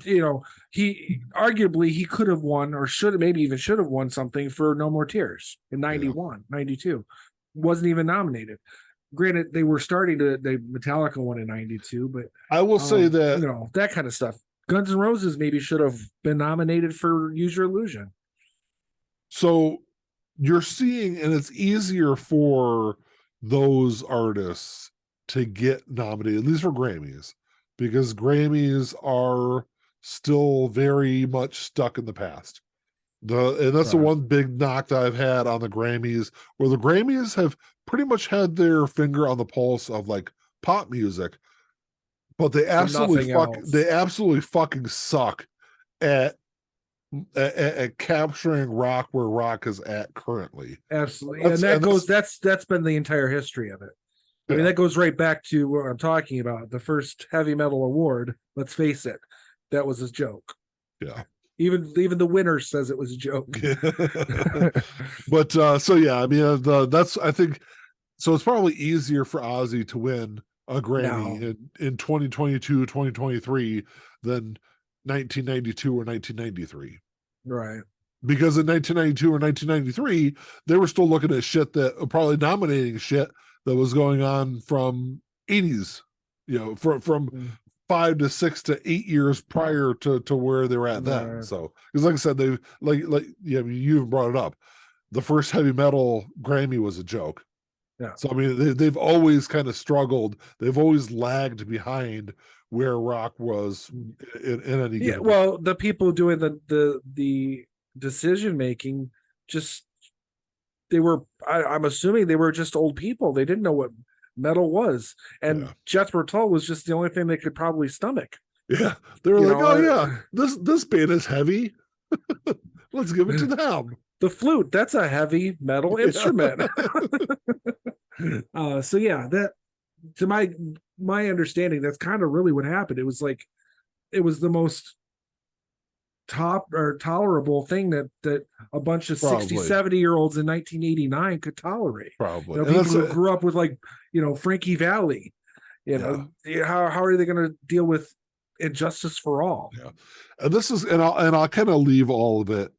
arguably he could have won or should have won something for No More Tears in 91, 92. Wasn't even nominated. Granted, they were starting to Metallica won in 92, but I will say that that kind of stuff. Guns N' Roses maybe should have been nominated for Use Your Illusion. So you're seeing, and it's easier for those artists to get nominated, at least for Grammys, because Grammys are still very much stuck in the past. And that's the one big knock that I've had on the Grammys, where the Grammys have pretty much had their finger on the pulse of like pop music, but they absolutely fucking suck at capturing rock where rock is at currently. Absolutely. That's been the entire history of it. I mean, that goes right back to what I'm talking about. The first heavy metal award, let's face it, that was a joke. Yeah. Even the winner says it was a joke. But so yeah, I mean that's I think so it's probably easier for Ozzy to win a Grammy in 2022, 2023 than 1992 or 1993. Right. Because in 1992 or 1993, they were still looking at shit that probably nominating shit that was going on from 80s, from 5 to 6 to 8 years prior to where they were at then. So, because like I said, they've you even brought it up. The first heavy metal Grammy was a joke. Yeah. So I mean, they've always kind of struggled. They've always lagged behind where rock was in any given. Well, the people doing the decision making I'm assuming they were just old people. They didn't know what metal was, and Jethro Tull was just the only thing they could probably stomach. Yeah, they were this band is heavy. Let's give it to them. The flute, that's a heavy metal instrument. So yeah, that to my understanding, that's kind of really what happened. It was like it was the most top or tolerable thing that a bunch of 60, Probably. 70-year-olds in 1989 could tolerate. Probably. People who grew up with like, Frankie Valli, how are they going to deal with injustice for all? Yeah. And this is, and I'll kind of leave all of it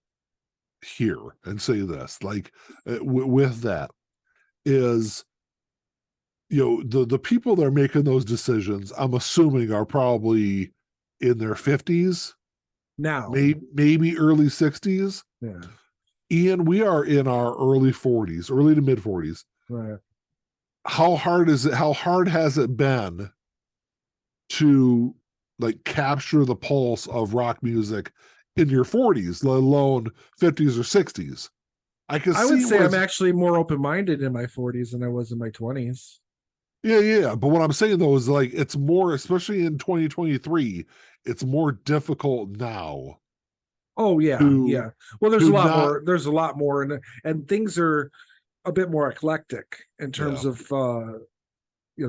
here and say this, like with that is, the people that are making those decisions, I'm assuming are probably in their 50s now, maybe early 60s. Yeah. Ian, we are in our early 40s, early to mid 40s. Right. How hard has it been to like capture the pulse of rock music in your 40s, let alone 50s or 60s? I would say I'm actually more open-minded in my 40s than I was in my 20s. Yeah. But what I'm saying though is like it's more, especially in 2023, it's more difficult now. Oh yeah, yeah. Well, there's a lot more. There's a lot more, and things are a bit more eclectic in terms of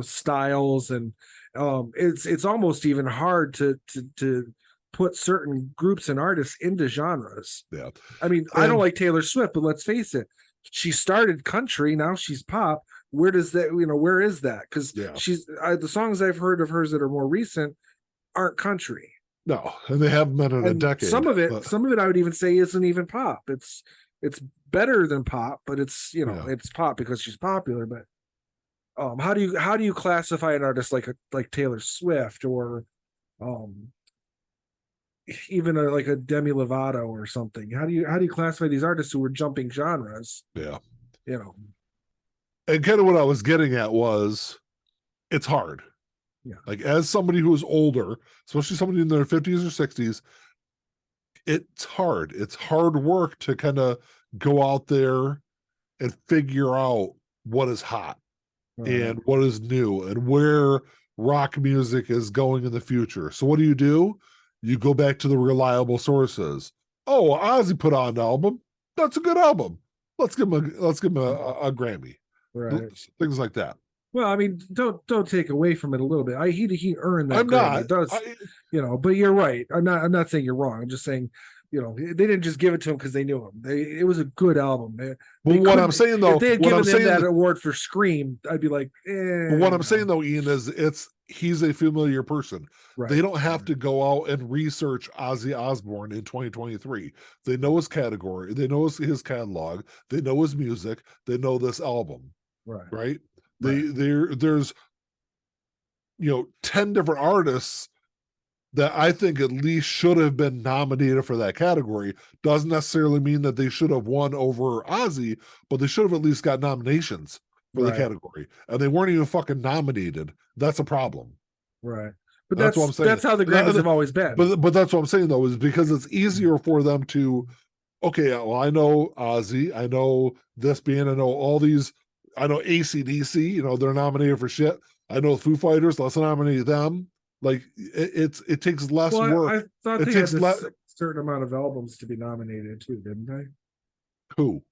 styles, and it's almost even hard to put certain groups and artists into genres. Yeah. I mean, I don't like Taylor Swift, but let's face it, she started country, now she's pop. Where does that, where is that? Because she's the songs I've heard of hers that are more recent aren't country. No, and they haven't been in a decade. Some of it I would even say isn't even pop. It's better than pop, but it's it's pop because she's popular. But how do you classify an artist like Taylor Swift or even like a Demi Lovato or something? How do you classify these artists who are jumping genres? Yeah, And kind of what I was getting at was, it's hard. Yeah. Like as somebody who is older, especially somebody in their 50s or 60s, it's hard. It's hard work to kind of go out there and figure out what is hot and what is new and where rock music is going in the future. So what do? You go back to the reliable sources. Oh, Ozzy put out an album. That's a good album. Let's give him a Grammy. Right. Things like that. Well, I mean, don't take away from it a little bit. He earned that. I'm Grammy. not. It does, but you're right. I'm not saying you're wrong. I'm just saying, they didn't just give it to him because they knew him. It was a good album. What I'm saying though, if they had given him that award for Scream, I'd be like, But what I'm saying though, Ian, is he's a familiar person. Right. They don't have to go out and research Ozzy Osbourne in 2023. They know his category. They know his catalog. They know his music. They know this album. Right. There's 10 different artists that I think at least should have been nominated for that category. Doesn't necessarily mean that they should have won over Ozzy, but they should have at least got nominations for the category. And they weren't even fucking nominated. That's a problem. Right. But that's what I'm saying. That's how the Grammys have always been. But that's what I'm saying though, is because it's easier for them to, okay, well, I know Ozzy, I know this band, I know all these, I know AC/DC, they're nominated for shit. I know Foo Fighters, let's nominate them. Like it takes less work. I thought they had a certain amount of albums to be nominated too, didn't they? Who?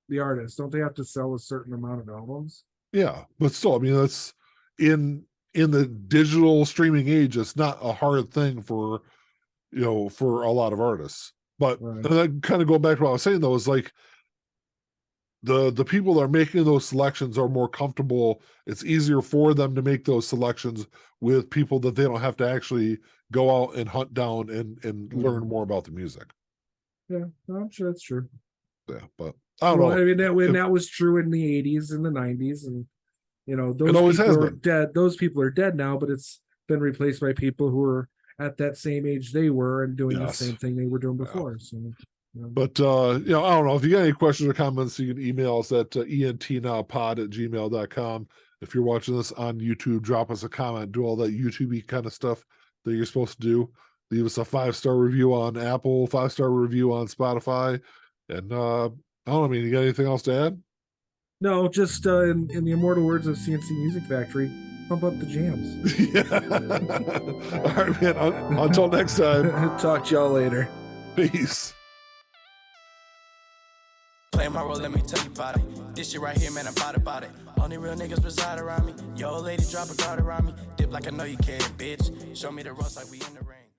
The artists. Don't they have to sell a certain amount of albums? Yeah, but still, I mean, that's in the digital streaming age, it's not a hard thing for for a lot of artists. But kind of going back to what I was saying though, is like the people that are making those selections are more comfortable. It's easier for them to make those selections with people that they don't have to actually go out and hunt down and learn more about the music. Yeah, I'm sure that's true. Yeah, but I don't know. I mean, that was true in the 80s and the 90s, and those people are dead. Those people are dead now, but it's been replaced by people who are at that same age they were and doing the same thing they were doing before. So. But I don't know, if you got any questions or comments, you can email us at entnowpod@gmail.com. If you're watching this on YouTube, drop us a comment, do all that YouTube-y kind of stuff that you're supposed to do. Leave us a 5-star review on Apple, 5-star review on Spotify. And I don't know, you got anything else to add? No, just in the immortal words of CNC Music Factory, pump up the jams. All right, man. Until next time. Talk to y'all later. Peace. Play my role, let me tell you about it. This shit right here, man, I'm about it. Only real niggas reside around me. Yo, lady, drop a guard around me. Dip like I know you can, bitch. Show me the ropes like we in the